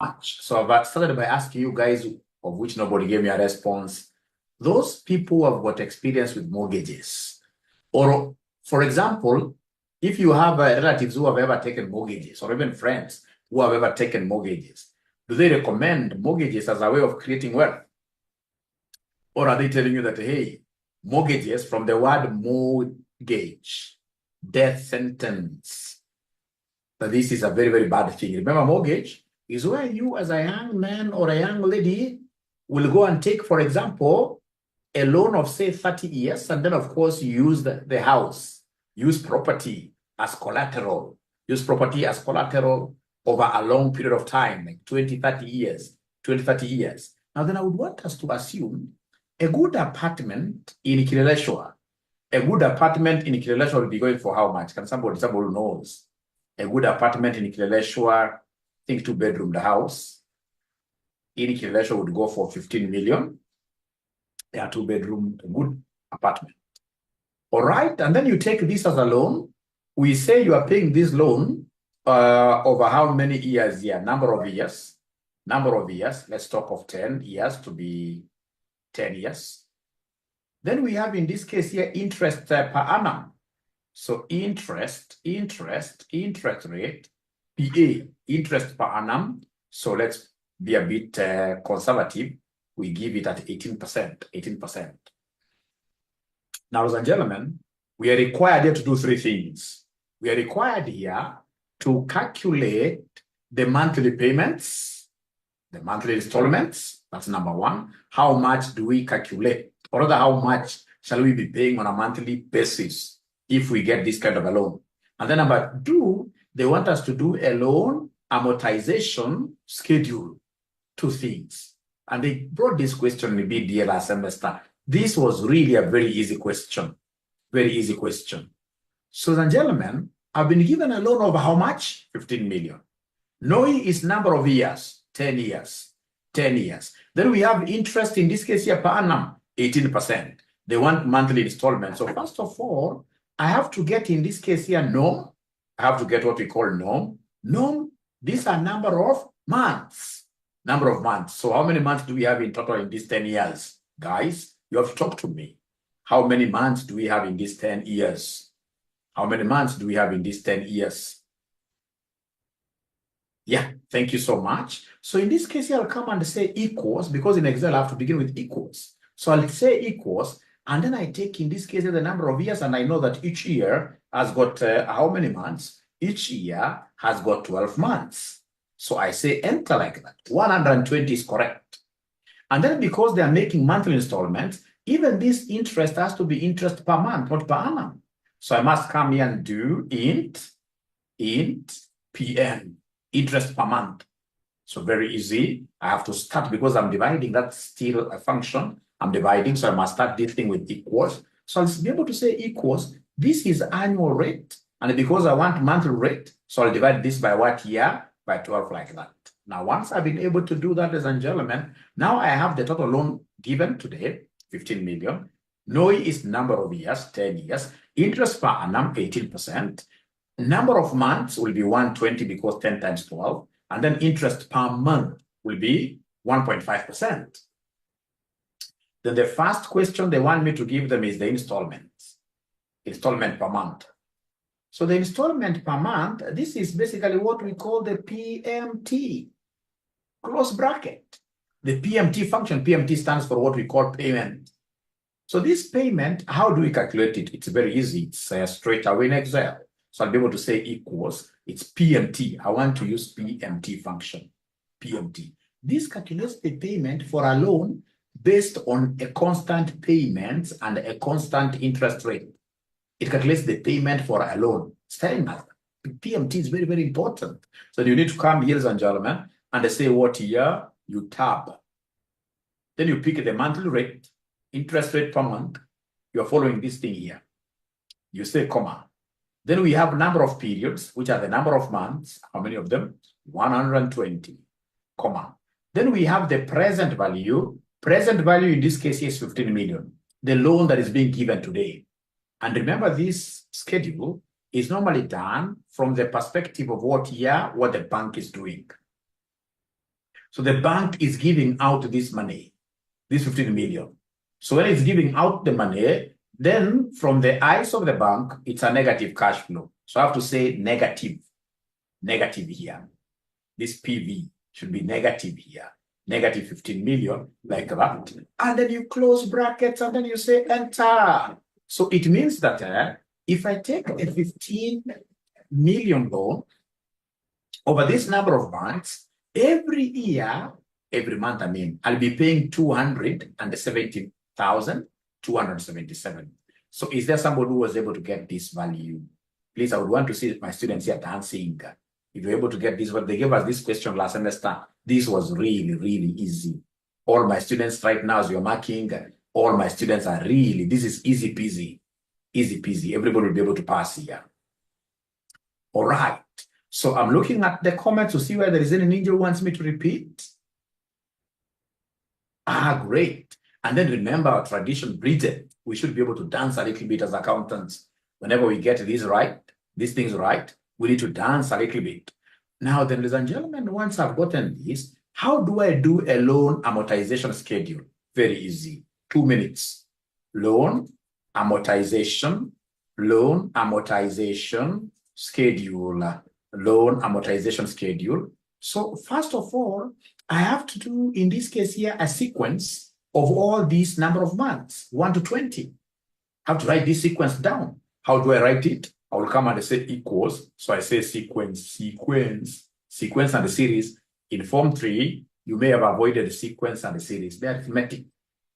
much. So I've started by asking you guys, of which nobody gave me a response. Those people who have got experience with mortgages, or for example, if you have relatives who have ever taken mortgages, or even friends who have ever taken mortgages, do they recommend mortgages as a way of creating wealth? Or are they telling you that, hey, mortgages, from the word mortgage, death sentence, that this is a very, very bad thing? Remember, mortgage is where you as a young man or a young lady will go and take, for example, a loan of, say, 30 years, and then, of course, you use the house, use property as collateral, over a long period of time, like 20, 30 years. Now, then I would want us to assume a good apartment in Kileleshwa, will be going for how much? Can somebody knows? A good apartment in Kileleshwa, I think 2-bedroom the house, in Kileleshwa would go for 15 million. Yeah, 2-bedroom, a good apartment. All right, and then you take this as a loan. We say you are paying this loan over how many years? Yeah, number of years. Let's talk of 10 years to be 10 years. Then we have, in this case here, interest per annum. So interest rate, PA, interest per annum. So let's be a bit conservative. We give it at 18%. Now, ladies and gentlemen, we are required here to do 3 things. We are required here to calculate the monthly payments, the monthly installments. That's number 1. How much do we calculate? Or rather, how much shall we be paying on a monthly basis if we get this kind of a loan? And then number 2, they want us to do a loan amortization schedule. 2 things. And they brought this question in BDA last semester. This was really a very easy question. So, ladies and gentlemen, I've been given a loan of how much? 15 million. Knowing its number of years, 10 years. Then we have interest, in this case here, per annum, 18%. They want monthly installments. So first of all, I have to get, in this case here, norm. I have to get what we call norm. Norm, these are number of months. So how many months do we have in total in these 10 years? Guys, you have to talk to me. How many months do we have in these 10 years? Yeah, thank you so much. So in this case, I'll come and say equals, because in Excel, I have to begin with equals. So I'll say equals, and then I take, in this case, the number of years, and I know that each year has got how many months? Each year has got 12 months. So I say enter like that. 120 is correct. And then, because they are making monthly installments, even this interest has to be interest per month, not per annum. So I must come here and do int PM, interest per month. So very easy. I have to start, because I'm dividing, that's still a function. I'm dividing, so I must start this thing with equals. So I'll be able to say equals, this is annual rate, and because I want monthly rate, so I'll divide this by what year? By 12 like that. Now, once I've been able to do that, ladies and gentlemen, now I have the total loan given today, 15 million. Knowing its number of years, 10 years. Interest per annum, 18%. Number of months will be 120, because 10 times 12. And then interest per month will be 1.5%. Then the first question they want me to give them is the installment per month. So the installment per month, this is basically what we call the PMT, close bracket. The PMT function, PMT stands for what we call payment. So this payment, how do we calculate it? It's very easy. It's straight away in Excel. So I'll be able to say equals, it's PMT. I want to use PMT function, PMT. This calculates the payment for a loan based on a constant payment and a constant interest rate. It calculates the payment for a loan. It's telling us PMT is very, very important. So you need to come here, ladies and gentlemen, and they say what year you tab. Then you pick the monthly rate, interest rate per month. You're following this thing here. You say comma. Then we have number of periods, which are the number of months. How many of them? 120, comma. Then we have the present value. Present value in this case is 15 million, the loan that is being given today. And remember, this schedule is normally done from the perspective of what year, what the bank is doing. So the bank is giving out this money, this 15 million. So when it's giving out the money, then from the eyes of the bank, it's a negative cash flow. So I have to say negative here. This PV should be negative here. Negative 15 million, like that. And then you close brackets and then you say enter. So it means that if I take a 15 million loan over this number of months, every year, every month, I mean, I'll be paying 270,277. So is there somebody who was able to get this value? Please, I would want to see my students here dancing. If you're able to get this, what they gave us this question last semester, this was really, really easy. All my students right now, as you're marking, all my students are really, this is easy peasy. Easy peasy. Everybody will be able to pass here. All right. So I'm looking at the comments to see whether there is any ninja who wants me to repeat. Great. And then remember our tradition breeded. We should be able to dance a little bit as accountants. Whenever we get these things right, we need to dance a little bit. Now then, ladies and gentlemen, once I've gotten this, how do I do a loan amortization schedule? Very easy. 2 minutes. Loan amortization schedule. Loan amortization schedule. So first of all, I have to do, in this case here, a sequence of all these number of months, 1 to 20. I have to write this sequence down. How do I write it? I will come and say equals. So I say sequence, and the series. In Form 3, you may have avoided the sequence and the series. They're arithmetic,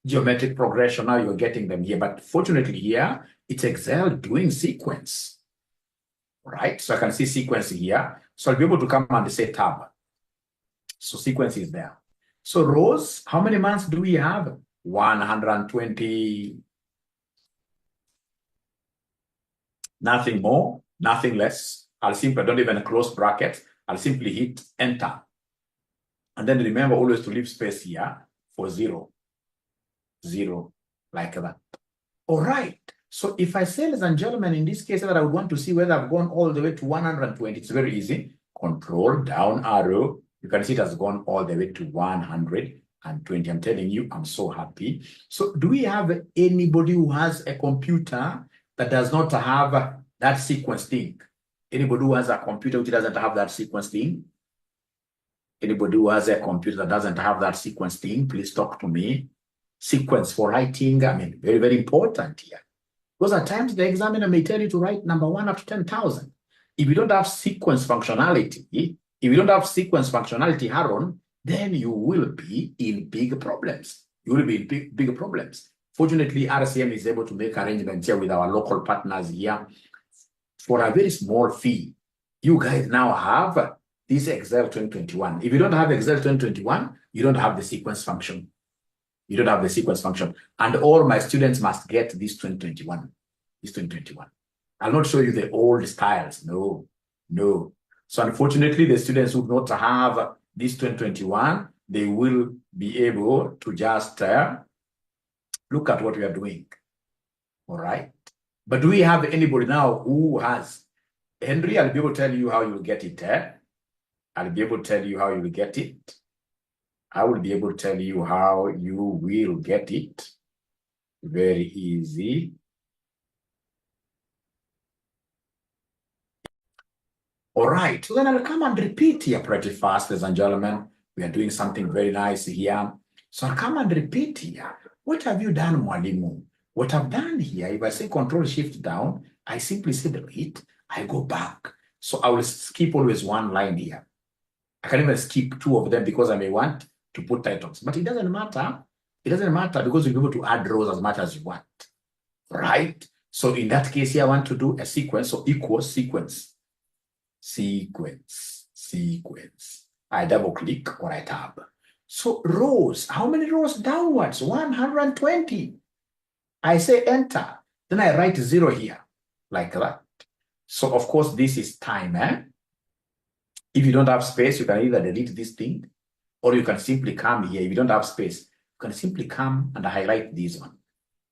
geometric progression. Now you're getting them here. But fortunately here, it's Excel doing sequence. Right? So I can see sequence here. So I'll be able to come and say tab. So sequence is there. So rows, how many months do we have? 120. Nothing more, nothing less. I don't even close brackets. I'll simply hit enter. And then remember always to leave space here for 0. 0, like that. All right. So if I say, ladies and gentlemen, in this case that I would want to see whether I've gone all the way to 120, it's very easy. Control down arrow. You can see it has gone all the way to 120. I'm telling you, I'm so happy. So do we have anybody who has a computer that does not have that sequence thing? Anybody who has a computer which doesn't have that sequence thing? Anybody who has a computer that doesn't have that sequence thing, please talk to me. Sequence for writing, I mean, very, very important here. Because at times the examiner may tell you to write number 1 up to 10,000. If you don't have sequence functionality, Haron, then you will be in big problems. You will be in big problems. Fortunately, RCM is able to make arrangements here with our local partners here for a very small fee. You guys now have this Excel 2021. If you don't have Excel 2021, you don't have the sequence function. You don't have the sequence function. And all my students must get this 2021. This 2021. I'll not show you the old styles. No. So unfortunately, the students who do not have this 2021, they will be able to just look at what we are doing. All right. But do we have anybody now who has? Henry, I'll be able to tell you how you'll get it. I'll be able to tell you how you'll get it. I will be able to tell you how you will get it. Very easy. All right, so then I'll come and repeat here pretty fast, ladies and gentlemen. We are doing something very nice here. So I'll come and repeat here. What have you done, Mwalimu? What I've done here, if I say Control Shift down, I simply say delete, I go back. So I will skip always one line here. I can even skip 2 of them because I may want to put titles, but it doesn't matter. It doesn't matter because you'll be able to add rows as much as you want, right? So in that case here, I want to do a sequence, so equals sequence. I double click or I tab. So rows, how many rows downwards? 120. I say enter, then I write 0 here, like that. So of course, this is time. If you don't have space, you can either delete this thing, or you can simply come here. If you don't have space, you can simply come and highlight this one.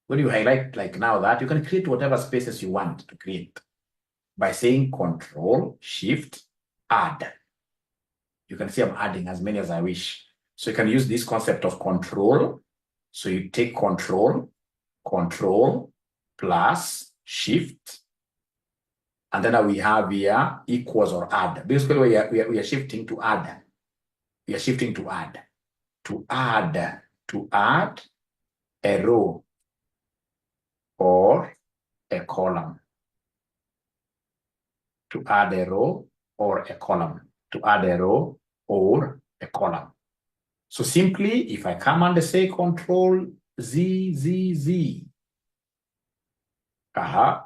When you highlight like now that, you can create whatever spaces you want to create by saying Control Shift Add. You can see I'm adding as many as I wish. So you can use this concept of control. So you take control plus shift. And then we have here equals or add. Basically, we are shifting to add. We are shifting to add. To add a row or a column. To add a row or a column. To add a row or a column. So simply, if I come and say Control Z. I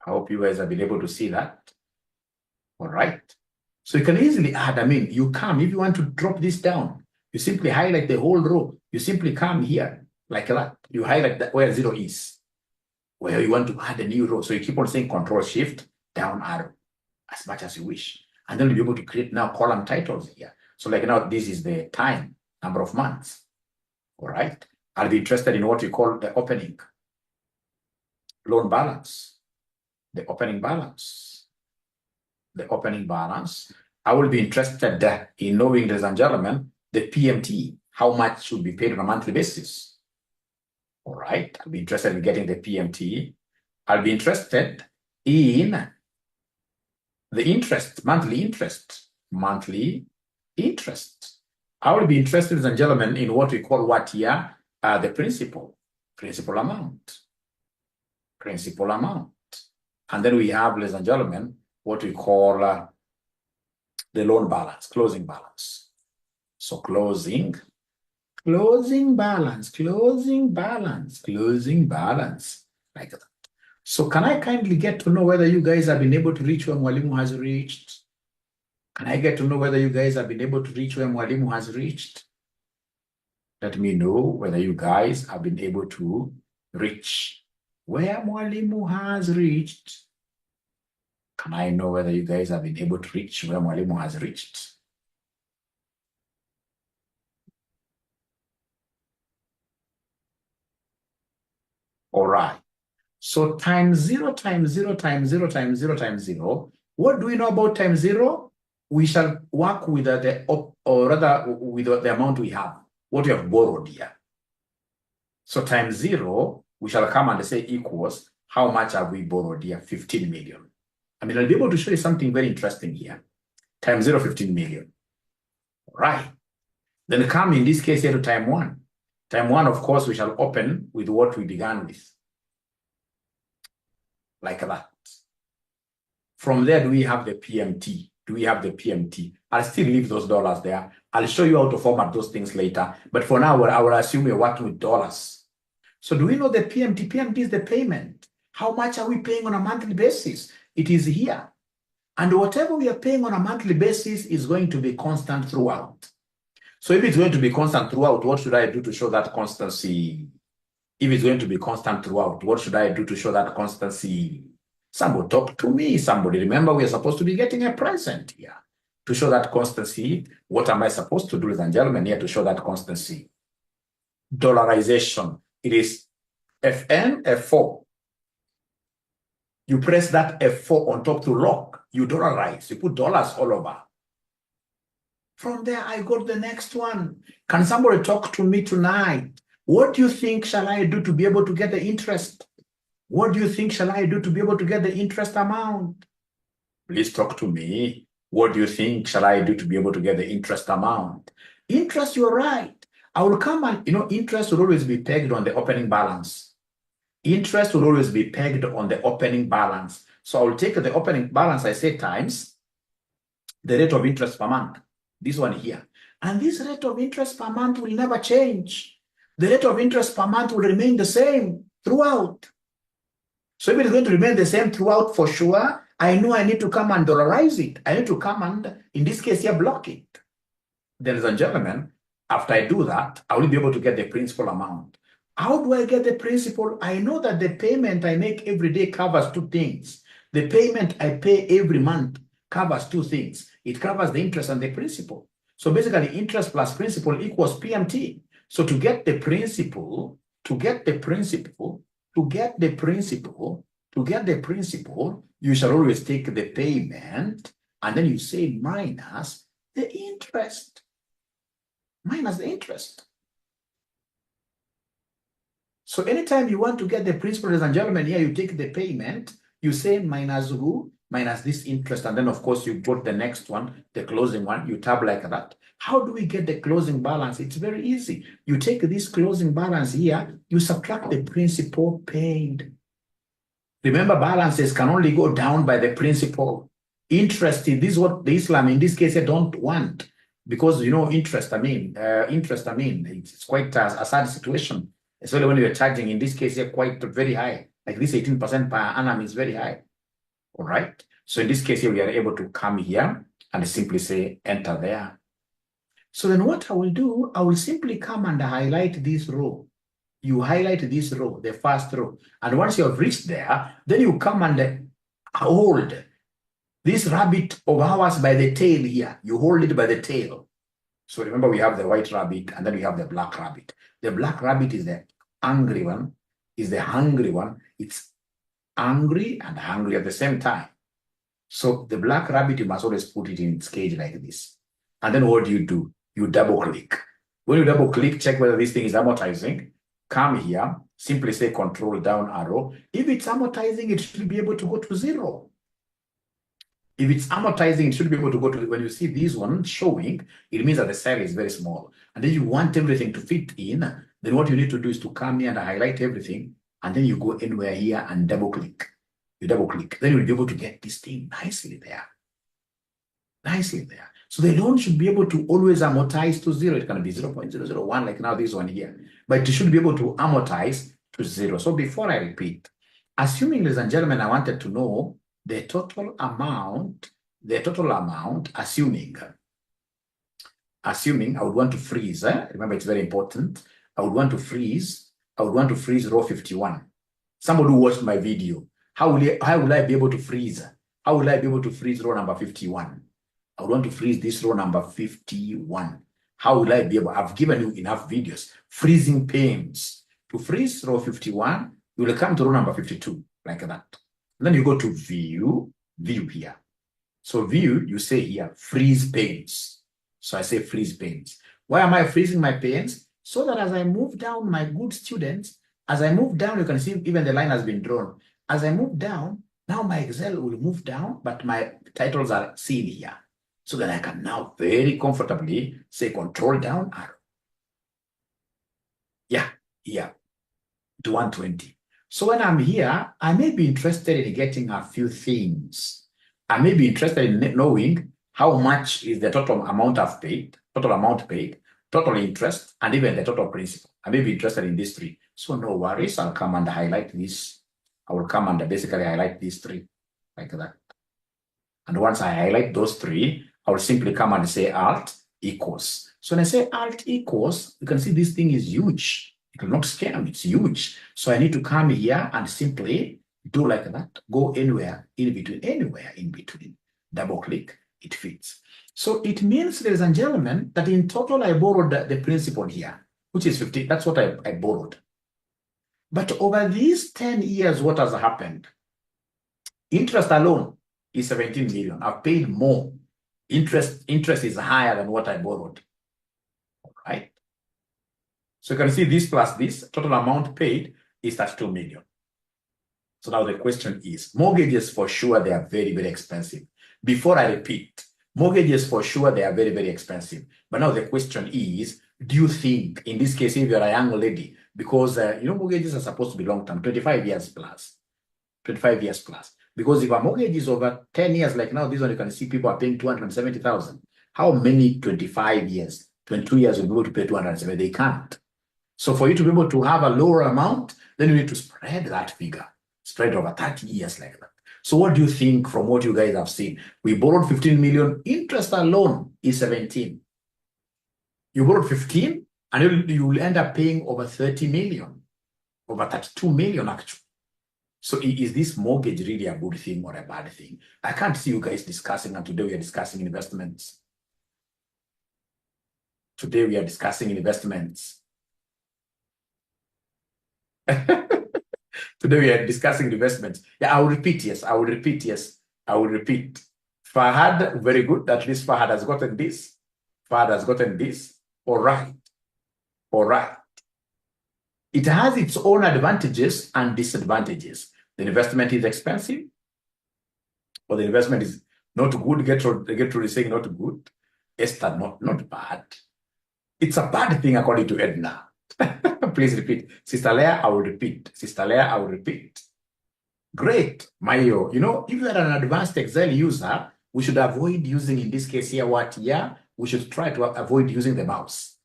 hope you guys have been able to see that. All right. So you can easily add, you come, if you want to drop this down, you simply highlight the whole row. You simply come here like that. You highlight that where 0 is, where you want to add a new row. So you keep on saying Control Shift, down arrow, as much as you wish. And then you'll be able to create now column titles here. So like now, this is the time, number of months. All right. I'll be interested in what we call the opening loan balance. The opening balance. The opening balance. I will be interested in knowing, ladies and gentlemen, the PMT, how much should be paid on a monthly basis. All right. I'll be interested in getting the PMT. I'll be interested in the interest, monthly interest. I will be interested, ladies and gentlemen, in what we call what here? The principal amount. And then we have, ladies and gentlemen, what we call the loan balance, closing balance. So closing balance, like that. So can I kindly get to know whether you guys have been able to reach where Mwalimu has reached? Can I get to know whether you guys have been able to reach where Mwalimu has reached? Let me know whether you guys have been able to reach where Mwalimu has reached. Can I know whether you guys have been able to reach where Mwalimu has reached? All right. So times 0 times 0 times 0 times 0 times 0. What do we know about times 0? We shall work with with the amount we have, what we have borrowed here. So times 0, we shall come and say equals, how much have we borrowed here? 15 million. I'll be able to show you something very interesting here. Times 0, 15 million. All right. Then come in this case here to time 1. Time 1, of course, we shall open with what we began with. Like that. From there, do we have the PMT? I'll still leave those dollars there. I'll show you how to format those things later. But for now, I will assume you're working with dollars. So do we know the PMT? PMT is the payment. How much are we paying on a monthly basis? It is here. And whatever we are paying on a monthly basis is going to be constant throughout. So if it's going to be constant throughout, what should I do to show that constancy? If it's going to be constant throughout, what should I do to show that constancy? Somebody talk to me. Somebody, remember, we are supposed to be getting a present here. To show that constancy, what am I supposed to do, ladies and gentlemen, here to show that constancy? Dollarization. It is FN, F4. You press that F4 on top to lock. You dollarize. You put dollars all over. From there, I got the next one. Can somebody talk to me tonight? What do you think shall I do to be able to get the interest? What do you think shall I do to be able to get the interest amount? Please talk to me. What do you think shall I do to be able to get the interest amount? Interest, you're right. I will come and, interest will always be pegged on the opening balance. Interest will always be pegged on the opening balance. So I will take the opening balance, I say, times the rate of interest per month. This one here. And this rate of interest per month will never change. The rate of interest per month will remain the same throughout. So if it is going to remain the same throughout for sure, I know I need to come and dollarize it. I need to come and, in this case here, block it. Ladies and gentlemen, after I do that, I will be able to get the principal amount. How do I get the principal? I know that the payment I make every day covers 2 things. The payment I pay every month covers 2 things. It covers the interest and the principal. So basically, interest plus principal equals PMT. So to get the principal, you shall always take the payment and then you say minus the interest. Minus the interest. So anytime you want to get the principal, ladies and gentlemen, here you take the payment, you say minus who? Minus this interest. And then, of course, you put the next one, the closing one, you tab like that. How do we get the closing balance? It's very easy. You take this closing balance here, you subtract the principal paid. Remember, balances can only go down by the principal. Interest, this is what the Islam, in this case, I don't want. Because, you know, interest, it's quite a sad situation. Especially when you're charging, in this case, you're quite very high. Like this 18% per annum is very high. All right. So in this case here, we are able to come here and simply say enter there. So then what I will do, I will simply come and highlight this row. You highlight this row, the first row. And once you have reached there, then you come and hold this rabbit of ours by the tail here. You hold it by the tail. So remember, we have the white rabbit and then we have the black rabbit. The black rabbit is the angry one, is the hungry one. It's angry and hungry at the same time. So the black rabbit, you must always put it in its cage like this. And then what do? You double click. When you double click, check whether this thing is amortizing. Come here, simply say control down arrow. If it's amortizing, it should be able to go to 0. If it's amortizing, it should be able to go to, when you see this one showing, it means that the cell is very small. And then you want everything to fit in. Then what you need to do is to come here and highlight everything. And then you go anywhere here and double click. You double click. Then you'll be able to get this thing nicely there. Nicely there. So the loan should be able to always amortize to 0. It can be 0.001 like now this one here. But it should be able to amortize to 0. So before I repeat, assuming, ladies and gentlemen, I wanted to know the total amount, assuming I would want to freeze, remember it's very important, I would want to freeze row 51. Somebody who watched my video, how will I be able to freeze? How will I be able to freeze row number 51? I would want to freeze this row number 51. How will I be able? I've given you enough videos. Freezing panes. To freeze row 51, you will come to row number 52, like that. And then you go to view here. So view, you say here, freeze panes. So I say freeze panes. Why am I freezing my panes? So that as I move down, my good students, as I move down, you can see even the line has been drawn. As I move down, now my Excel will move down, but my titles are seen here. So that I can now very comfortably say control down arrow. Yeah, here to 120. So when I'm here, I may be interested in getting a few things. I may be interested in knowing how much is the total amount I've paid, total interest, and even the total principal. I may be interested in these 3. So no worries, I'll come and highlight this. I will come and basically highlight these 3 like that. And once I highlight those 3, I will simply come and say Alt equals. So when I say Alt equals, you can see this thing is huge. It will not scale, it's huge. So I need to come here and simply do like that. Go anywhere in between, double click, it fits. So it means, ladies and gentlemen, that in total I borrowed the principal here, which is 50. That's what I borrowed. But over these 10 years, what has happened? Interest alone is 17 million. I've paid more. Interest is higher than what I borrowed. All right. So you can see this plus this, total amount paid is 32 million. So now the question is, mortgages for sure, they are very, very expensive. Before I repeat, mortgages for sure, they are very, very expensive. But now the question is, do you think, in this case, if you're a young lady, because, mortgages are supposed to be long-term, 25 years plus. 25 years plus. Because if a mortgage is over 10 years, like now, this one, you can see people are paying 270,000. How many 25 years, 22 years will be able to pay 270? They can't. So for you to be able to have a lower amount, then you need to spread that figure, spread over 30 years like that. So what do you think from what you guys have seen? We borrowed 15 million, interest alone is 17. You borrowed 15, and you will end up paying over 30 million, over 32 million actually. So is this mortgage really a good thing or a bad thing? I can't see you guys discussing, and today we are discussing investments. Today we are discussing investments. Today we are discussing investments. Yeah, I will repeat, yes. I will repeat, yes. I will repeat. Fahad, very good. At least Fahad has gotten this. Fahad has gotten this. All right. All right. It has its own advantages and disadvantages. The investment is expensive, or the investment is not good. Get to saying not good. Esther, not bad. It's a bad thing according to Edna. Please repeat. Sister Leah, I will repeat. Sister Leah, I will repeat. Great, Mayo. You know, if you are an advanced Excel user, we should avoid using, in this case here, what? Yeah, we should try to avoid using the mouse.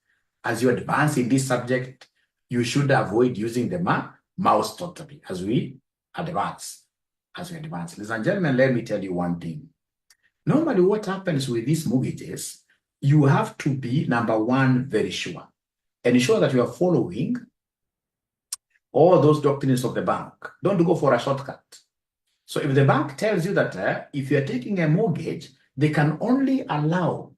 As you advance in this subject, you should avoid using the mouse totally as we advance. Ladies and gentlemen, let me tell you one thing. Normally, what happens with these mortgages, you have to be, number one, very sure. Ensure that you are following all those doctrines of the bank. Don't go for a shortcut. So if the bank tells you that if you're taking a mortgage, they can only allow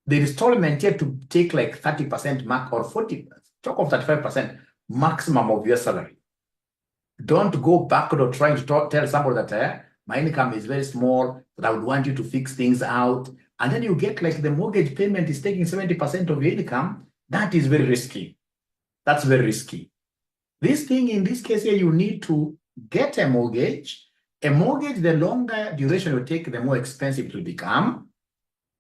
the installment here to take like 30% mark or 40%, talk of 35% maximum of your salary. Don't go backward or trying to tell somebody that my income is very small, but I would want you to fix things out. And then you get like the mortgage payment is taking 70% of your income. That is very risky. That's very risky. This thing, in this case here, you need to get a mortgage. A mortgage, the longer duration you take, the more expensive it will become.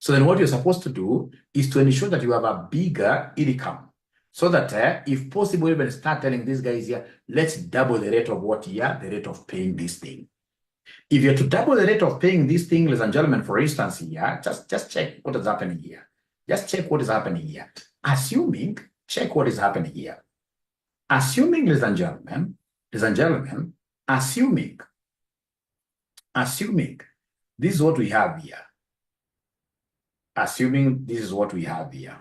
So then what you're supposed to do is to ensure that you have a bigger income. So that if possible, even start telling these guys here, let's double the rate of what here, the rate of paying this thing. If you're to double the rate of paying this thing, ladies and gentlemen, for instance here, just check what is happening here. Just check what is happening here. Assuming, check what is happening here. Assuming, ladies and gentlemen, assuming, this is what we have here. Assuming this is what we have here.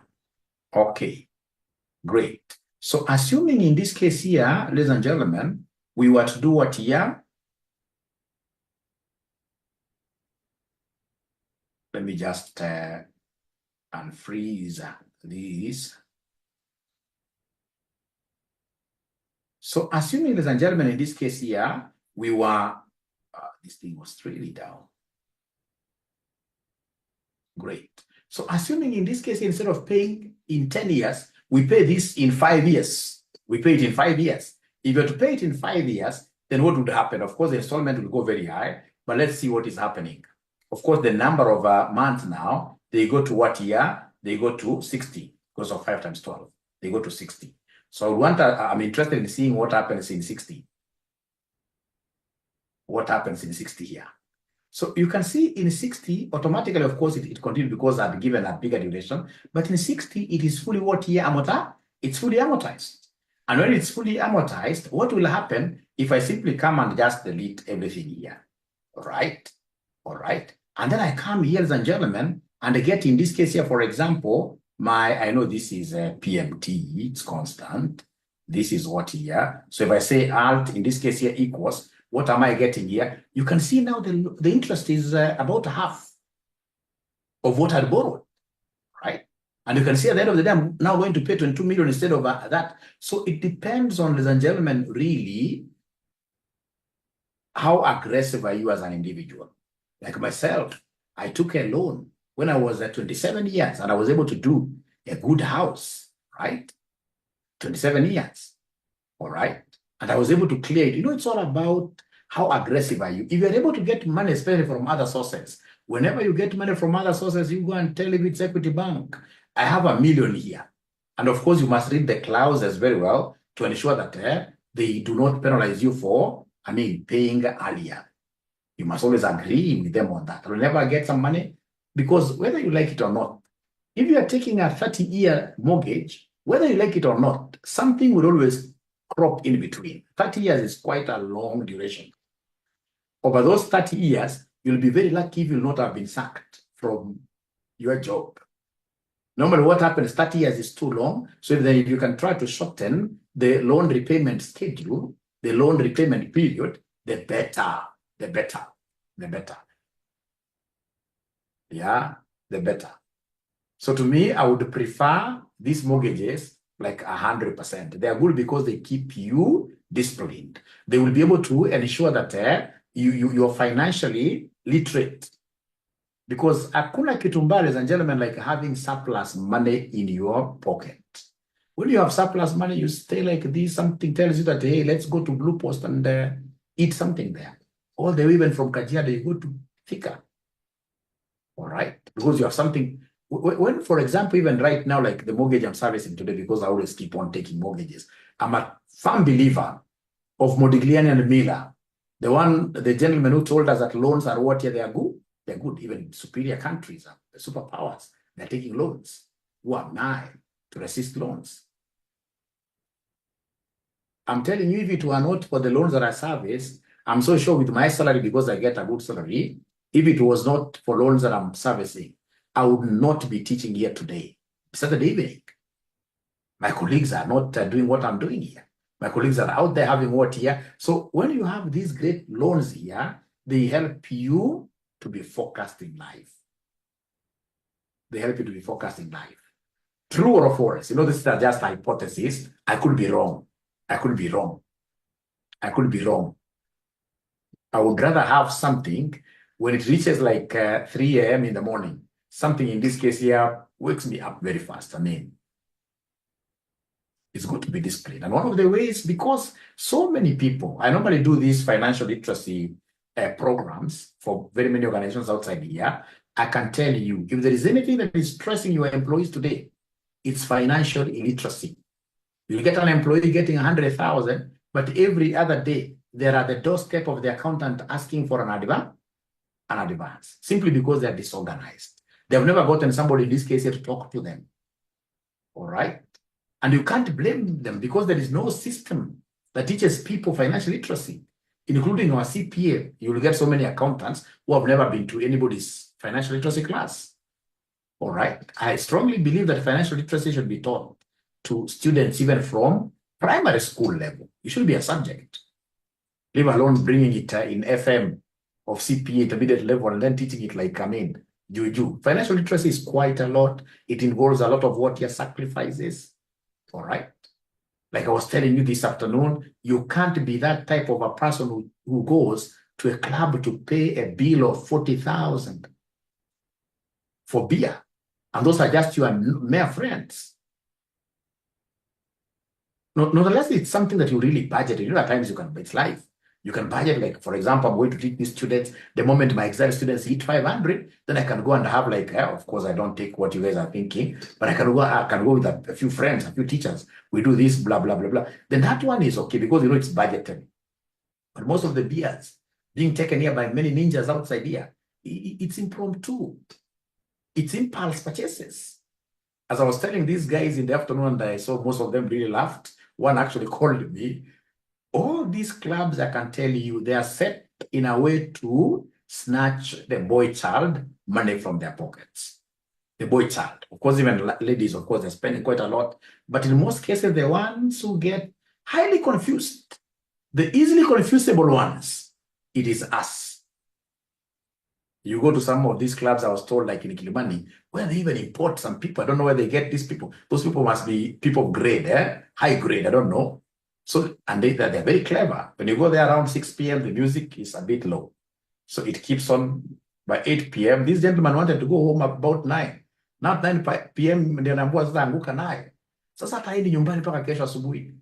Okay, great. So assuming in this case here, ladies and gentlemen, we were to do what here? Let me just unfreeze this. So assuming, ladies and gentlemen, in this case here, we were, this thing was really down. Great. So assuming in this case, instead of paying in 10 years, we pay this in 5 years. We pay it in 5 years. If you were to pay it in 5 years, then what would happen? Of course, the installment will go very high, but let's see what is happening. Of course, the number of months now, they go to what year? They go to 60 because of 5 times 12. They go to 60. So I'm interested in seeing what happens in 60. What happens in 60 here? So you can see in 60, automatically, of course, it continues because I've given a bigger duration. But in 60, it is fully what year amortized? It's fully amortized. And when it's fully amortized, what will happen if I simply come and just delete everything here? All right? All right. And then I come here, ladies and gentlemen, and I get in this case here, for example, I know this is PMT, it's constant. This is what here. So if I say alt, in this case here, equals, what am I getting here? You can see now the interest is about half of what I borrowed, right? And you can see at the end of the day, I'm now going to pay 22 million instead of that. So it depends on, ladies and gentlemen, really, how aggressive are you as an individual? Like myself, I took a loan when I was at 27 years and I was able to do a good house, right? 27 years, all right? And I was able to clear it. You know, it's all about how aggressive are you. If you're able to get money, especially from other sources, whenever you get money from other sources, you go and tell if it's Equity Bank, I have $1 million here. And of course, you must read the clauses very well to ensure that they do not penalize you for, paying earlier. You must always agree with them on that. Whenever I get some money, because whether you like it or not, if you are taking a 30-year mortgage, whether you like it or not, something will always crop in between. 30 years is quite a long duration. Over those 30 years, you'll be very lucky if you'll not have been sacked from your job. Normally what happens, 30 years is too long. So if you can try to shorten the loan repayment schedule, the loan repayment period, the better. Yeah, the better. So to me, I would prefer these mortgages like 100%. They are good because they keep you disciplined. They will be able to ensure that you're financially literate. Because hakuna kitu mbaya, ladies and gentlemen, like having surplus money in your pocket. When you have surplus money, you stay like this, something tells you that, hey, let's go to Blue Post and eat something there. All the way even from Kajiado, you go to Thika. All right? Because you have something. When, for example, even right now, like the mortgage I'm servicing today, because I always keep on taking mortgages, I'm a firm believer of Modigliani and Miller. The gentleman who told us that loans are what? Yeah, they are good. They're good. Even superior countries, the superpowers, they're taking loans. Who am I to resist loans? I'm telling you, if it were not for the loans that I service, I'm so sure with my salary, because I get a good salary, if it was not for loans that I'm servicing, I would not be teaching here today. Saturday evening. My colleagues are not doing what I'm doing here. My colleagues are out there having what here. So when you have these great loans here, they help you to be focused in life. They help you to be focused in life. True or false? You know, this is just a hypothesis. I could be wrong. I could be wrong. I could be wrong. I would rather have something when it reaches like 3 a.m. in the morning. Something in this case here wakes me up very fast. I mean, it's good to be disciplined. And one of the ways, because so many people, I normally do these financial literacy programs for very many organizations outside here. I can tell you, if there is anything that is stressing your employees today, it's financial illiteracy. You get an employee getting 100,000, but every other day, they're at the doorstep of the accountant asking for an advance, simply because they're disorganized. They've never gotten somebody in this case here to talk to them. All right? And you can't blame them, because there is no system that teaches people financial literacy, including our CPA. You will get so many accountants who have never been to anybody's financial literacy class. All right. I strongly believe that financial literacy should be taught to students even from primary school level. It should be a subject, leave alone bringing it in FM of CPA intermediate level and then teaching it like, I mean, juju. Financial literacy is quite a lot. It involves a lot of what your sacrifices. All right. Like I was telling you this afternoon, you can't be that type of a person who goes to a club to pay a bill of 40,000 for beer. And those are just your mere friends. Not unless it's something that you really budget. You know, at times you can, it's life. You can budget, like, for example, I'm going to teach these students. The moment my Excel students hit 500, then I can go and have like, of course, I don't take what you guys are thinking, but I can go with a few friends, a few teachers. We do this, blah, blah, blah, blah. Then that one is okay, because, you know, it's budgeted. But most of the beers being taken here by many ninjas outside here, it's impromptu. It's impulse purchases. As I was telling these guys in the afternoon, and I saw most of them really laughed. One actually called me. All these clubs, I can tell you, they are set in a way to snatch the boy child money from their pockets. The boy child. Of course, even ladies, of course, they're spending quite a lot. But in most cases, the ones who get highly confused, the easily confusable ones, it is us. You go to some of these clubs, I was told, like in Kilimani, where they even import some people. I don't know where they get these people. Those people must be people of grade, high grade, I don't know. So, and they're very clever. When you go there around 6 p.m., the music is a bit low. So it keeps on by 8 p.m. This gentleman wanted to go home about 9. Not 9 p.m. ndio naambiwa sasa anguka naye. Sasa ataidi nyumbani mpaka kesho asubuhi.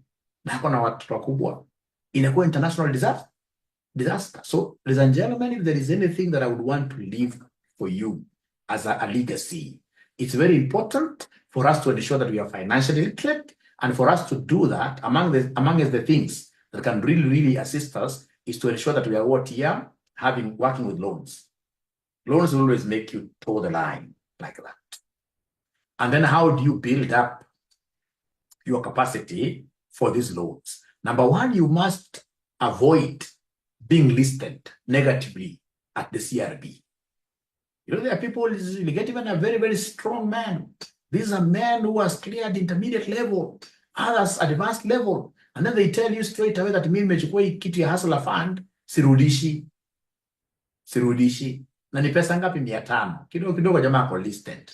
Na hako na watoto wakubwa. Inakuwa international disaster. So, ladies and gentlemen, if there is anything that I would want to leave for you as a legacy, it's very important for us to ensure that we are financially literate. And for us to do that, among the things that can really, really assist us is to ensure that we are working with loans. Loans will always make you toe the line like that. And then how do you build up your capacity for these loans? Number one, you must avoid being listed negatively at the CRB. You know, there are people, you get even a very, very strong man. These are men who has cleared intermediate level, others advanced level. And then they tell you straight away that mimi nimechukua kitu ya hustler fund, sirudishi. Na ni pesa ngapi 500. Kidogo jamaa ako listed.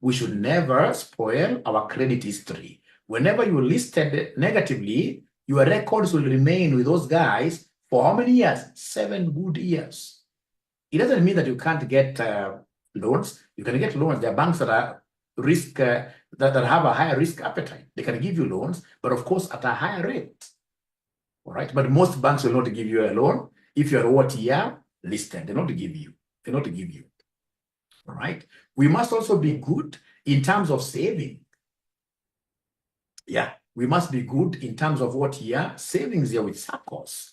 We should never spoil our credit history. Whenever you're listed negatively, your records will remain with those guys for how many years? 7 good years. It doesn't mean that you can't get loans. You can get loans. There are banks that are risk that have a higher risk appetite. They can give you loans, but of course at a higher rate. All right. But most banks will not give you a loan if you're what year listed. They're not to give you. They're not to give you. All right. We must also be good in terms of saving. Yeah, we must be good in terms of what year savings here with SACCOs.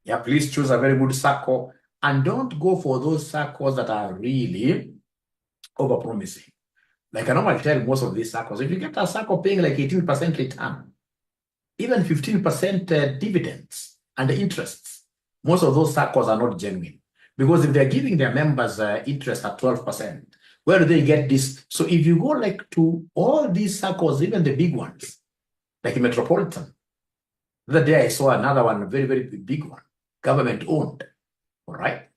Yeah, please choose a very good SACCO and don't go for those SACCOs that are really overpromising. Like I normally tell most of these SACCOs, if you get a SACCO paying like 18% return, even 15% dividends and the interests, most of those SACCOs are not genuine. Because if they're giving their members interest at 12%, where do they get this? So if you go like to all these SACCOs, even the big ones, like Metropolitan, the other day I saw another one, a very, very big one, government owned, all right,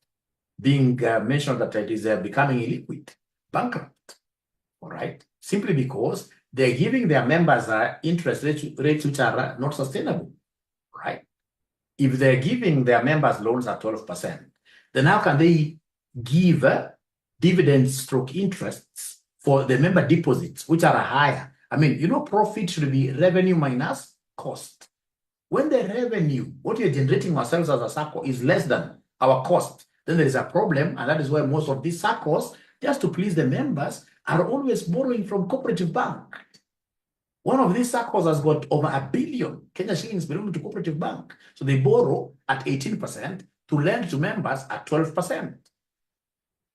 being mentioned that it is becoming illiquid, bankrupt, all right, simply because they're giving their members interest rates which are not sustainable, right? If they're giving their members loans at 12%, then how can they give dividends stroke interests for the member deposits, which are higher? I mean, you know, profit should be revenue minus cost. When the revenue, what you're generating ourselves as a SACCO is less than our cost, then there is a problem, and that is why most of these SACCOs, just to please the members, are always borrowing from cooperative bank. One of these SACCOs has got over $1 billion Kenya shillings belonging to cooperative bank. So they borrow at 18% to lend to members at 12%.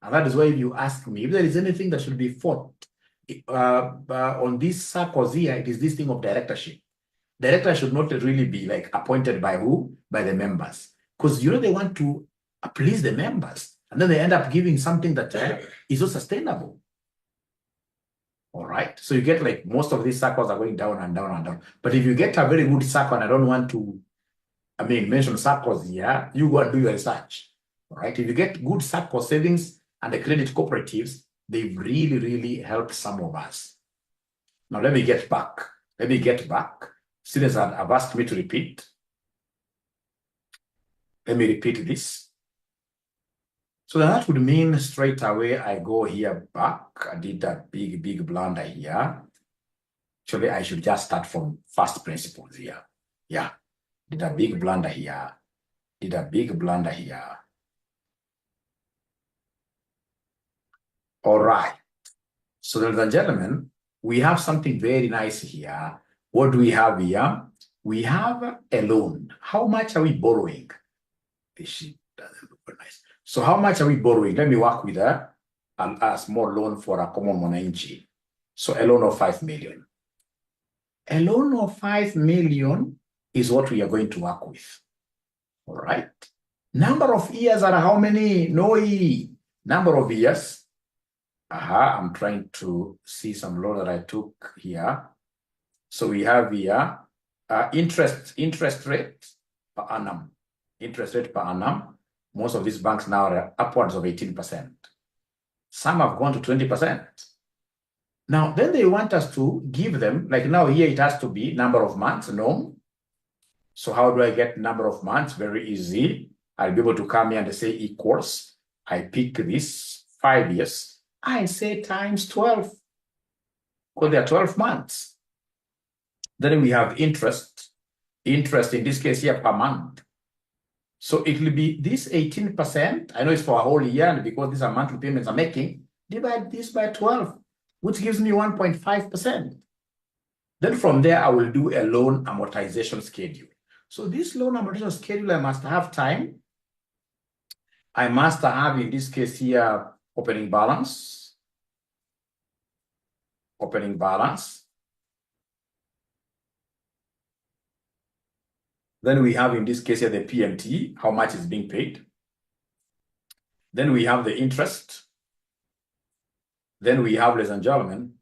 And that is why if you ask me, if there is anything that should be fought on these SACCOs here, it is this thing of directorship. Director should not really be like appointed by who? By the members. Because, you know, they want to please the members. And then they end up giving something that is not sustainable. All right. So you get like most of these SACCOs are going down and down and down. But if you get a very good SACCO, and I don't want to, mention SACCOs here, you go and do your research. All right. If you get good SACCO savings and the credit cooperatives, they've really, really helped some of us. Now, let me get back. Students have asked me to repeat. Let me repeat this. So that would mean straight away I go here back. I did a big blunder here. Actually, I should just start from first principles here. Yeah, did a big blunder here. All right. So ladies and gentlemen, we have something very nice here. What do we have here? We have a loan. How much are we borrowing? This sheet doesn't look very nice. So how much are we borrowing? Let me work with a small loan for a common mwananchi. So a loan of 5 million. A loan of 5 million is what we are going to work with. All right. Number of years are how many? Number of years. I'm trying to see some loan that I took here. So we have here interest rate per annum. Interest rate per annum. Most of these banks now are upwards of 18%. Some have gone to 20%. Now, then they want us to give them, like now here it has to be number of months, no. So how do I get number of months? Very easy. I'll be able to come here and say equals. I pick this 5 years. I say times 12. Because there are 12 months. Then we have interest. Interest in this case here per month. So it will be this 18%. I know it's for a whole year, and because these are monthly payments I'm making, divide this by 12, which gives me 1.5%. Then from there, I will do a loan amortization schedule. So this loan amortization schedule, I must have time. I must have, in this case here, opening balance. Then we have, in this case here, the PMT, how much is being paid. Then we have the interest. Then we have, ladies and gentlemen,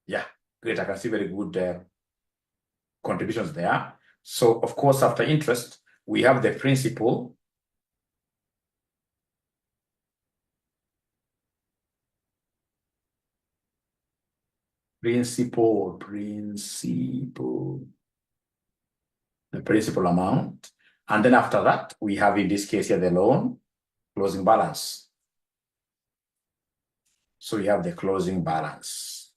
yeah, great. I can see very good contributions there. So, of course, after interest, we have the principal. The principal amount. And then after that, we have in this case here the loan closing balance. So we have the closing balance.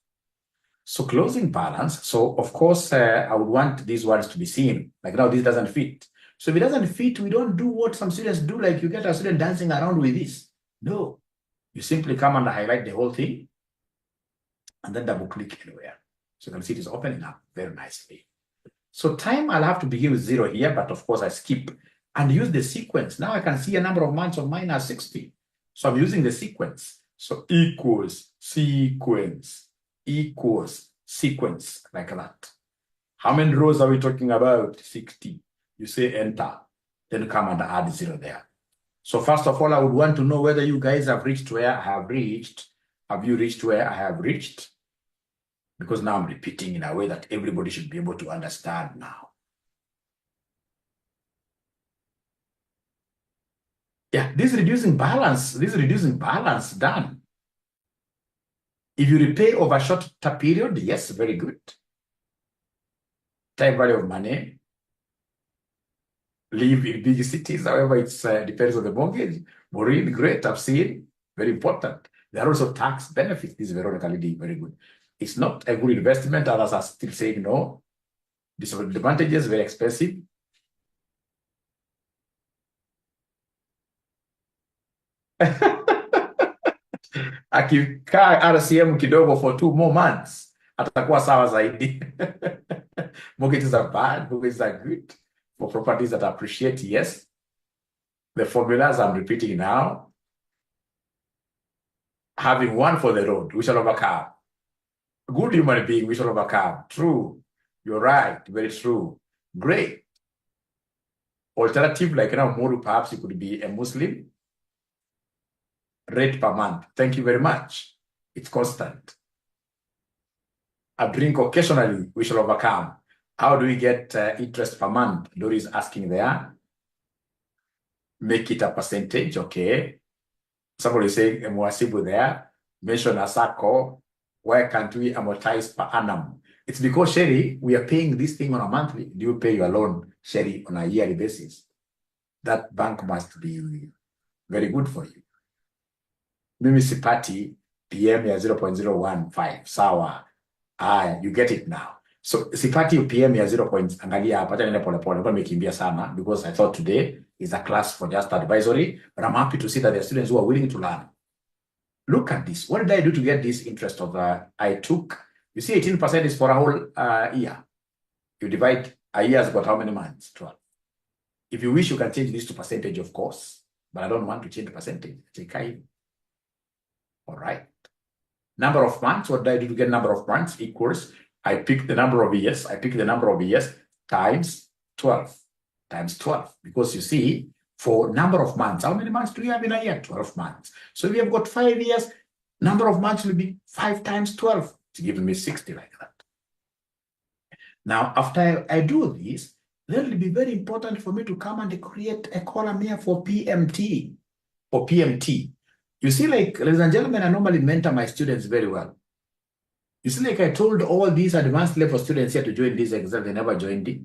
So closing balance. So of course, I would want these words to be seen. Like now, this doesn't fit. So if it doesn't fit, we don't do what some students do, like you get a student dancing around with this. No, you simply come and highlight the whole thing and then double click anywhere. So you can see it is opening up very nicely. So time, I'll have to begin with 0 here, but of course I skip and use the sequence. Now I can see a number of months of mine are 60. So I'm using the sequence. So equals sequence, equals sequence, like that. How many rows are we talking about? 60. You say enter, then come and add 0 there. So first of all, I would want to know whether you guys have reached where I have reached. Have you reached where I have reached? Because now I'm repeating in a way that everybody should be able to understand now. Yeah, this reducing balance done. If you repay over a shorter period, yes, very good. Time value of money. Live in big cities, however, it depends on the mortgage. Maureen, great, I've seen, very important. There are also tax benefits. This is Veronica Lidi, very good. It's not a good investment. Others are still saying no. Disadvantages, very expensive. Akikaa RCM kidogo for 2 more months, atakuwa sawa zaidi. Mortgages are bad, mortgages are good. For properties that appreciate, yes. The formulas I'm repeating now. Having one for the road, we shall overcome. Good human being, we shall overcome. True. You're right. Very true. Great. Alternative, like now, Moru, perhaps you could be a Muslim. Rate per month. Thank you very much. It's constant. A drink occasionally, we shall overcome. How do we get interest per month? Dory is asking there. Make it a percentage, okay. Somebody saying Mwasibu there. Mention a circle. Why can't we amortize per annum? It's because, Sherry, we are paying this thing on a monthly. Do you pay your loan, Sherry, on a yearly basis? That bank must be very good for you. Mimi sipati PM ya 0.015. Sawa. You get it now. So sipati PM ya 0. Angalia hapa tena pole pole kwa nimekimbia sana because I thought today is a class for just advisory, but I'm happy to see that there are students who are willing to learn. Look at this. What did I do to get this interest of I took? You see, 18% is for a whole year. You divide a year's got how many months? 12. If you wish, you can change this to percentage, of course, but I don't want to change the percentage. All right. Number of months. What did I do to get number of months? Equals, I pick the number of years. I pick the number of years times 12. Times 12. Because you see, for number of months, how many months do you have in a year? 12 months. So if we have got 5 years, number of months will be 5 times 12. It's giving me 60 like that. Now, after I do this, then it will be very important for me to come and create a column here for PMT. For PMT. You see, like, ladies and gentlemen, I normally mentor my students very well. You see, like I told all these advanced level students here to join this exam, they never joined it.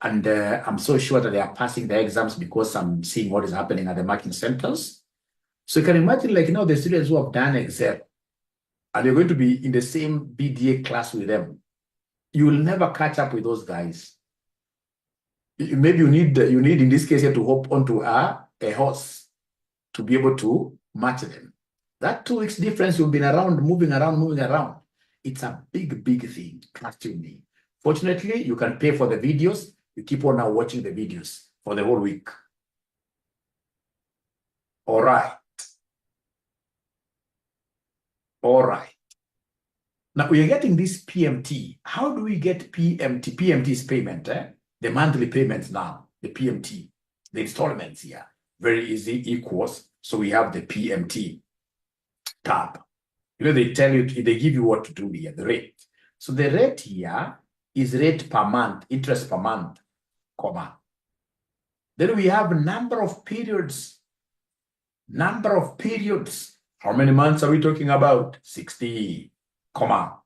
And I'm so sure that they are passing the exams because I'm seeing what is happening at the marking centers. So you can imagine, like, now the students who have done Excel, and you're going to be in the same BDA class with them. You will never catch up with those guys. Maybe you need in this case here to hop onto a horse to be able to match them. That 2 weeks difference, you've been around, moving around. It's a big, big thing, trust me. Fortunately, you can pay for the videos. You keep on now watching the videos for the whole week. All right. All right. Now we are getting this PMT. How do we get PMT? PMT is payment, the monthly payments now, the PMT, the installments here. Very easy, equals. So we have the PMT tab. You know, they tell you, they give you what to do here, the rate. So the rate here is rate per month, interest per month, comma. Then we have number of periods. Number of periods. How many months are we talking about? 60, comma.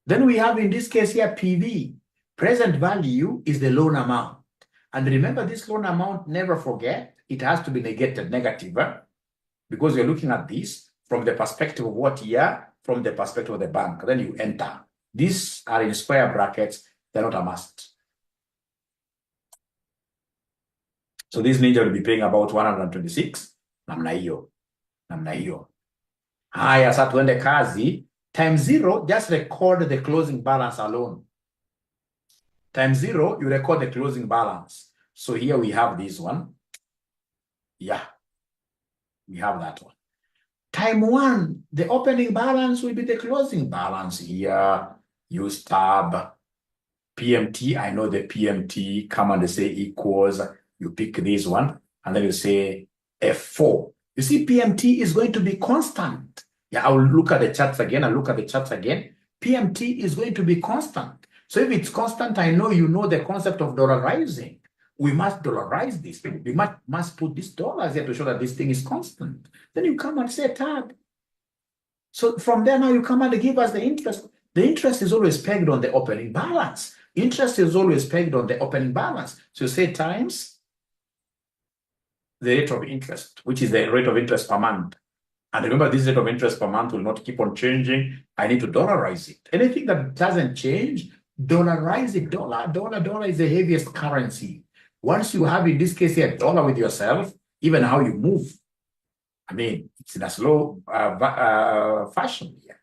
Then we have in this case here PV. Present value is the loan amount. And remember, this loan amount, never forget, it has to be negated, negative, because you're looking at this from the perspective of what year? From the perspective of the bank. Then you enter. These are in square brackets. They're not a must. So this ninja will be paying about 126. Namna hiyo. Haya, sasa tuende kazi. Time 0, just record the closing balance alone. Time 0, you record the closing balance. So here we have this one. Yeah, we have that one. Time 1, the opening balance will be the closing balance here. Use tab. PMT, I know the PMT. Come and say equals. You pick this one, and then you say F4. You see, PMT is going to be constant. Yeah, I will look at the charts again. I'll look at the charts again. PMT is going to be constant. So if it's constant, I know you know the concept of dollarizing. We must dollarize this. We must put these dollars here to show that this thing is constant. Then you come and say tab. So from there now you come and give us the interest. The interest is always pegged on the opening balance. Interest is always pegged on the opening balance. So you say times the rate of interest, which is the rate of interest per month. And remember, this rate of interest per month will not keep on changing. I need to dollarize it. Anything that doesn't change, dollarize it. Dollar is the heaviest currency. Once you have, in this case here, dollar with yourself, even how you move, I mean, it's in a slow fashion here.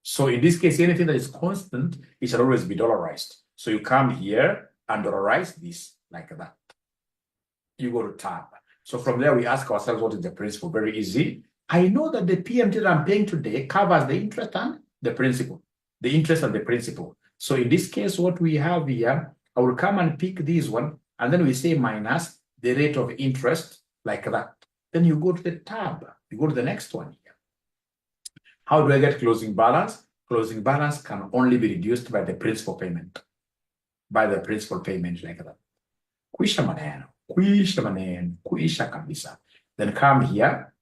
So in this case, anything that is constant, it shall always be dollarized. So you come here and dollarize this like that. You go to tab. So from there, we ask ourselves, what is the principal? Very easy. I know that the PMT that I'm paying today covers the interest and the principal. The interest and the principal. So in this case, what we have here, I will come and pick this one, and then we say minus the rate of interest like that. Then you go to the tab. You go to the next one here. How do I get closing balance? Closing balance can only be reduced by the principal payment. By the principal payment like that. Kuisha maneno. Kuisha kabisa. Then come here,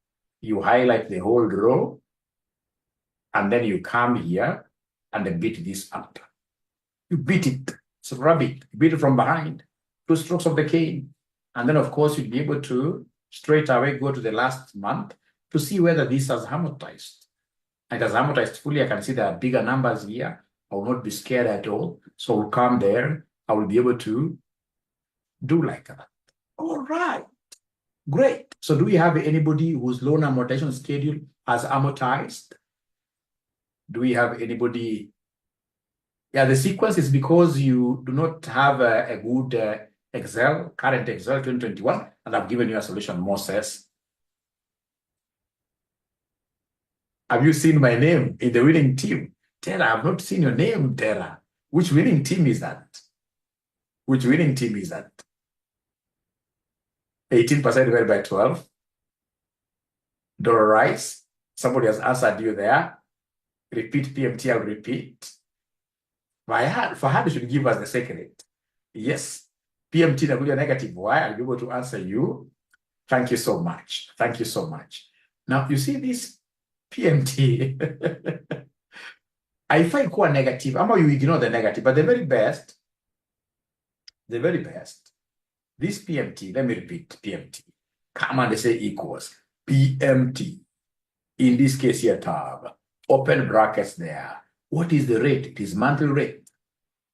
you highlight the whole row, and then you come here and then beat this up. You beat it, so rub it, beat it from behind, 2 strokes of the cane. And then, of course, you'll be able to straight away go to the last month to see whether this has amortized. And it has amortized fully. I can see there are bigger numbers here. I will not be scared at all. So I'll come there. I will be able to do like that. All right, great. So do we have anybody whose loan amortization schedule has amortized? Do we have anybody? Yeah, the sequence is because you do not have a good Excel, current Excel 2021, and I've given you a solution, Moses. Have you seen my name in the winning team? Tara, I've not seen your name, Tara. Which winning team is that? Which winning team is that? 18% divided by 12. Dollarize. Somebody has answered you there. Repeat PMT, I'll repeat. Fahad should give us the secret. Yes. PMT nakuja negative Y. I'll be able to answer you. Thank you so much. Thank you so much. Now, you see this PMT. I find quite negative. I'm you ignore the negative, but the very best, this PMT, let me repeat, PMT. Come and say equals PMT. In this case here, tab. Open brackets there. What is the rate? It is monthly rate.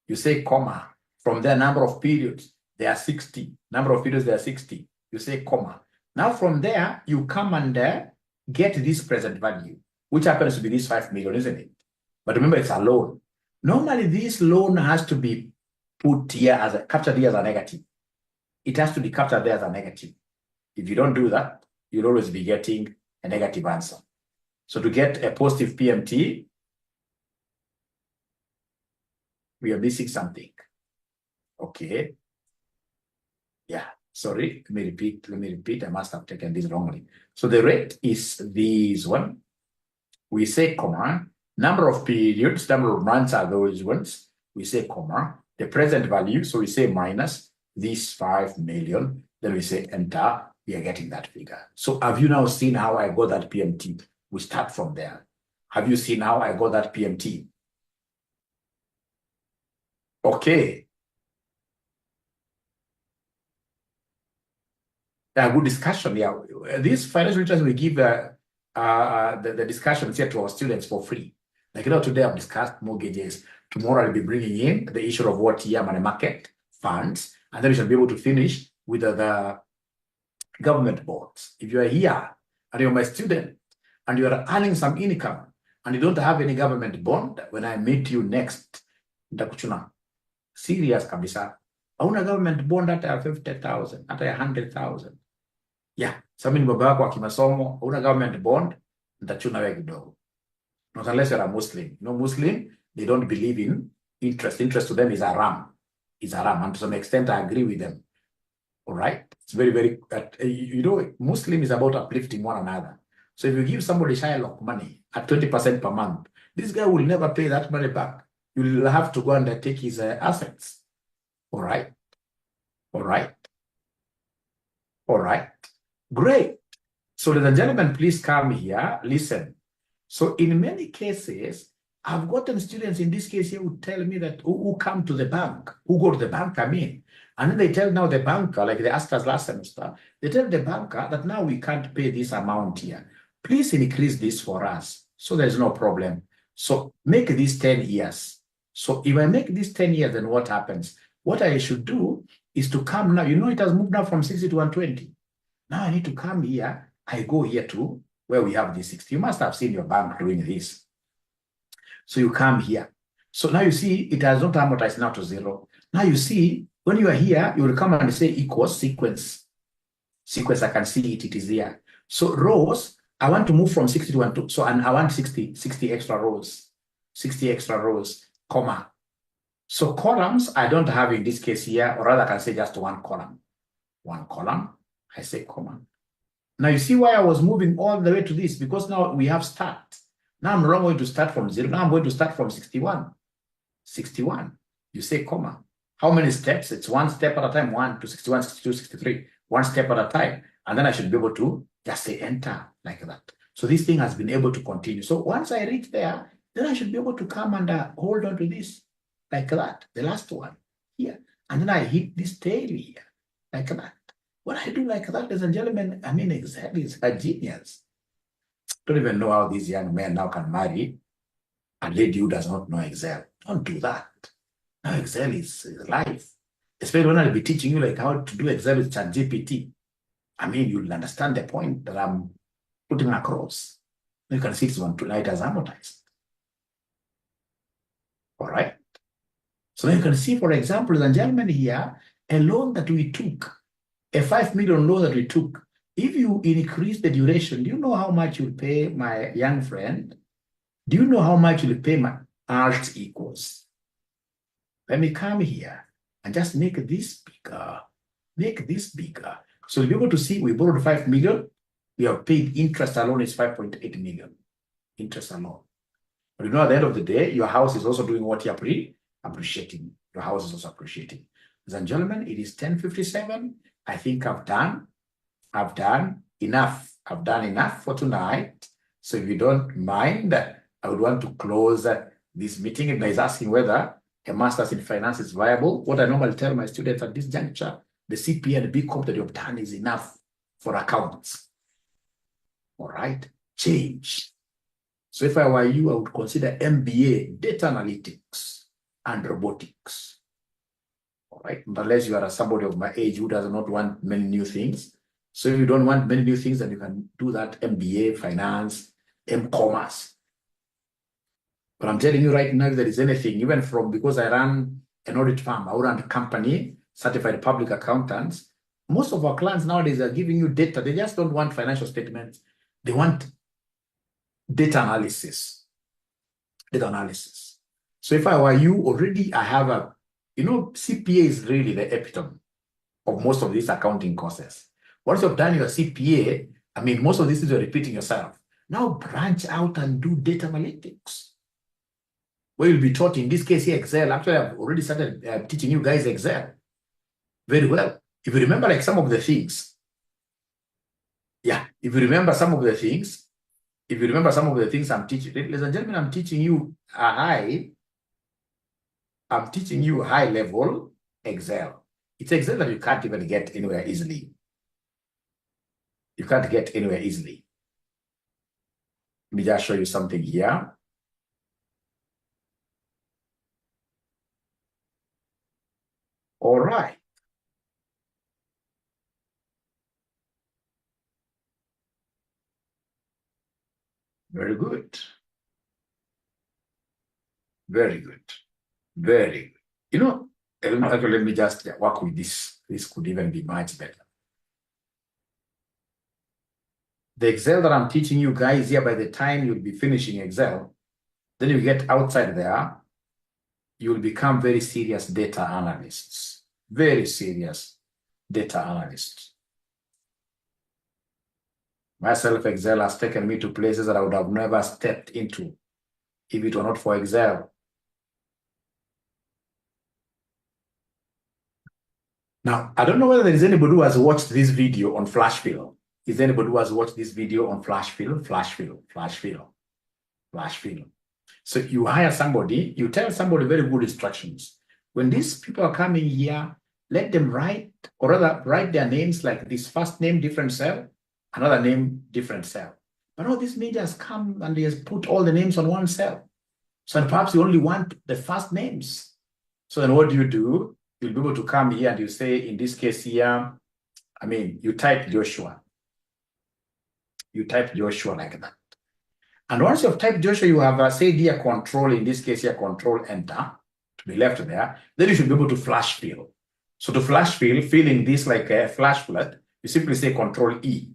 You say comma. From there, number of periods, there are 60. Number of periods, there are 60. You say comma. Now from there, you come and get this present value, which happens to be this 5 million, isn't it? But remember, it's a loan. Normally, this loan has to be put here as captured here as a negative. It has to be captured there as a negative. If you don't do that, you'll always be getting a negative answer. So to get a positive PMT, we are missing something. Okay. Yeah, sorry, let me repeat. I must have taken this wrongly. So the rate is this one. We say comma, number of periods, number of months are those ones. We say comma, the present value. So we say minus this 5 million. Then we say enter. We are getting that figure. So have you now seen how I got that PMT? We start from there. Have you seen how I got that PMT? Okay. A good discussion. Yeah, this financial literacy we give the discussions here to our students for free. Like today I've discussed mortgages. Tomorrow I'll be bringing in the issue of what year money market funds, and then we shall be able to finish with the government bonds. If you are here and you're my student and you are earning some income and you don't have any government bond, when I meet you next, nitakuchuna serious kabisa. Hauna government bond hata ya 50,000, hata ya 100,000. Yeah, sasa ni baba yako wa kimasomo, hauna government bond, nitachuna wewe kidogo. Not unless you're a Muslim. Muslim, they don't believe in interest. Interest to them is haram. It's haram. And to some extent, I agree with them. All right? It's very, very, Muslim is about uplifting one another. So if you give somebody Shylock money at 20% per month, this guy will never pay that money back. You'll have to go and take his assets. All right? All right? All right? Great. So ladies and gentlemen, please come here. Listen. So in many cases, I've gotten students in this case here who tell me that who come to the bank, who go to the bank, and then they tell now the banker, like they asked us last semester, they tell the banker that now we can't pay this amount here. Please increase this for us. So there's no problem. So make this 10 years. So if I make this 10 years, then what happens? What I should do is to come now. It has moved now from 60 to 120. Now I need to come here. I go here to where we have this 60. You must have seen your bank doing this. So you come here. So now you see it has not amortized now to 0. Now you see when you are here, you will come and say equals sequence. Sequence, I can see it is here. So rows, I want to move from 60 to 1. So and I want 60 extra rows. 60 extra rows, comma. So columns, I don't have in this case here, or rather I can say just one column. One column, I say comma. Now you see why I was moving all the way to this, because now we have start. Now I'm not going to start from 0. Now I'm going to start from 61. 61. You say comma. How many steps? It's one step at a time. 1 to 61, 62, 63. One step at a time. And then I should be able to just say enter like that. So this thing has been able to continue. So once I reach there, then I should be able to come and hold on to this like that. The last one here. And then I hit this tail here like that. When I do like that, ladies and gentlemen, I mean, Excel is a genius. Don't even know how these young men now can marry a lady who does not know Excel. Don't do that. Now Excel is life. Especially when I'll be teaching you like how to do Excel with ChatGPT. I mean, you'll understand the point that I'm putting across. You can see it's one tonight as amortized. All right. So now you can see, for example, ladies and gentlemen, here, a loan that we took, a 5 million loan that we took, if you increase the duration, do you know how much you'll pay my young friend? Do you know how much you'll pay my alt equals? Let me come here and just make this bigger. Make this bigger. So you'll be able to see we borrowed 5 million. We have paid interest alone is 5.8 million. Interest alone. But at the end of the day, your house is also doing what you're appreciating. Your house is also appreciating. Ladies and gentlemen, it is 10:57. I think I've done enough. I've done enough for tonight. So if you don't mind, I would want to close this meeting. And is asking whether a master's in finance is viable. What I normally tell my students at this juncture, the CPA and the BCom that you've done is enough for accounts. All right, change. So if I were you, I would consider MBA, data analytics and robotics. All right, unless you are somebody of my age who does not want many new things. So if you don't want many new things, then you can do that MBA, finance, M-commerce. But I'm telling you right now, if there is anything, even from, because I run an audit firm, I run a company, certified public accountants, most of our clients nowadays are giving you data. They just don't want financial statements. They want data analysis. Data analysis. So if I were you, already I have a, CPA is really the epitome of most of these accounting courses. Once you've done your CPA, I mean, most of this is you're repeating yourself. Now branch out and do data analytics. Where you'll be taught, in this case here, Excel. Actually, I've already started teaching you guys Excel. Very well. If you remember like some of the things, if you remember some of the things I'm teaching, ladies and gentlemen, I'm teaching you high level Excel. It's Excel that you can't even get anywhere easily. You can't get anywhere easily. Let me just show you something here. All right. Very good. Very good. Very good. You know, let me just work with this. This could even be much better. The Excel that I'm teaching you guys here, by the time you'll be finishing Excel, then you get outside there, you'll become very serious data analysts. Very serious data analysts. Myself, Excel has taken me to places that I would have never stepped into if it were not for Excel. Now, I don't know whether there is anybody who has watched this video on flash fill. Is there anybody who has watched this video on flash fill? Flash fill, flash fill, flash fill. So you hire somebody, you tell somebody very good instructions. When these people are coming here, let them write, or rather write their names like this: first name, different cell, another name, different cell. But all these ninjas come and they just put all the names on one cell. So perhaps you only want the first names. So then what do? You'll be able to come here and you say, in this case here, I mean, you type Joshua. You type Joshua like that. And once you've typed Joshua, you have said here control, in this case here, control enter to be left there. Then you should be able to flash fill. So to flash fill, filling this like a flash flood, you simply say control E,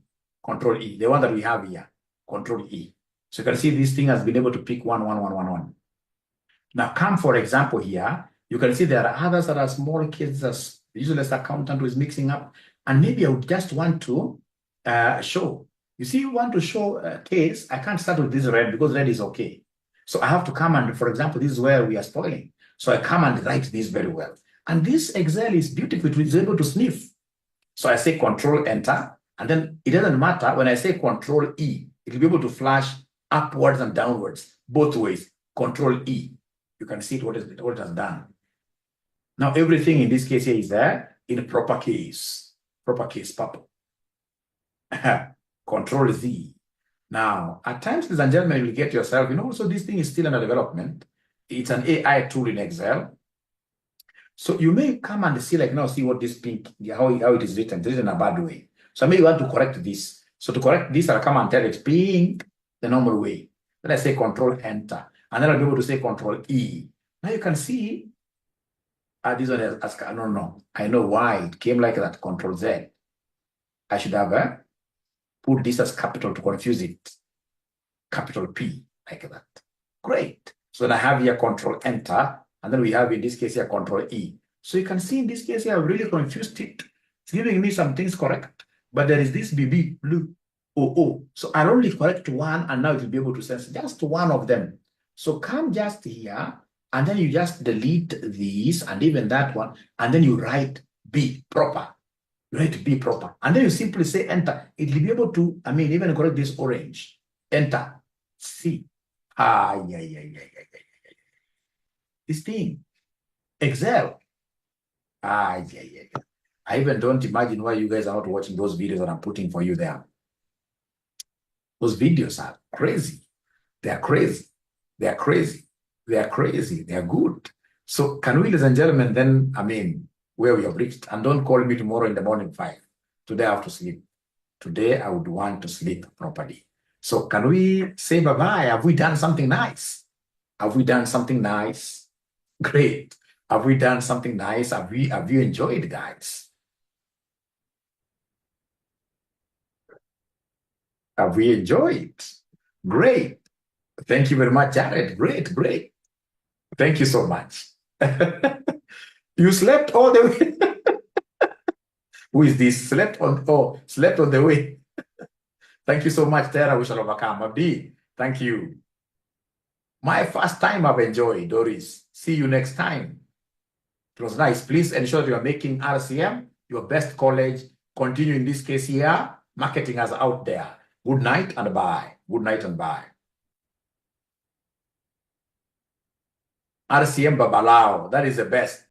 the one that we have here, control E. So you can see this thing has been able to pick 1, 1, 1, 1, 1. Now come, for example, here, you can see there are others that are small kids, as usually as accountant who is mixing up. And maybe I would just want to show. You see, you want to show a case. I can't start with this red because red is okay. So I have to come and, for example, this is where we are spoiling. So I come and write this very well. And this Excel is beautiful. It is able to sniff. So I say control enter. And then it doesn't matter. When I say control E, it will be able to flash upwards and downwards, both ways. Control E. You can see what it has done. Now everything in this case here is there in proper case. Proper case, purple. Control Z. Now, at times, ladies and gentlemen, you will get yourself, so this thing is still under development. It's an AI tool in Excel. So you may come and see, see what this pink, how it is written. It's written in a bad way. So I may want to correct this. So to correct this, I'll come and tell it pink the normal way. Then I say control enter. And then I'll be able to say control E. Now you can see, this one is ask, no. I know why it came like that, control Z. I should have put this as capital to confuse it. Capital P, like that. Great. So then I have here control enter, and then we have in this case here control E. So you can see in this case here, I've really confused it. It's giving me some things correct, but there is this BB, blue, OO. So I'll only correct one, and now it will be able to sense just one of them. So come just here, and then you just delete these, and even that one, and then you write B, proper. You write B proper. And then you simply say enter. It will be able to, even correct this orange. Enter. C. This thing. Excel. I even don't imagine why you guys are not watching those videos that I'm putting for you there. Those videos are crazy. They are crazy. They are crazy. They are crazy. They are good. So can we, ladies and gentlemen, then, where we have reached, and don't call me tomorrow in the morning 5. Today I have to sleep. Today I would want to sleep properly. So can we say bye-bye? Have we done something nice? Have we done something nice? Great. Have we done something nice? Have you enjoyed, guys? Have we enjoyed? Great. Thank you very much, Jared. Great. Thank you so much. You slept all the way. Who is this? Slept on the way. Thank you so much, Tara. We shall overcome. Abdi, thank you. My first time I've enjoyed, Doris. See you next time. It was nice. Please ensure that you are making RCM your best college. Continue in this case here. Marketing us out there. Good night and bye. Good night and bye. RCM Babalao. That is the best.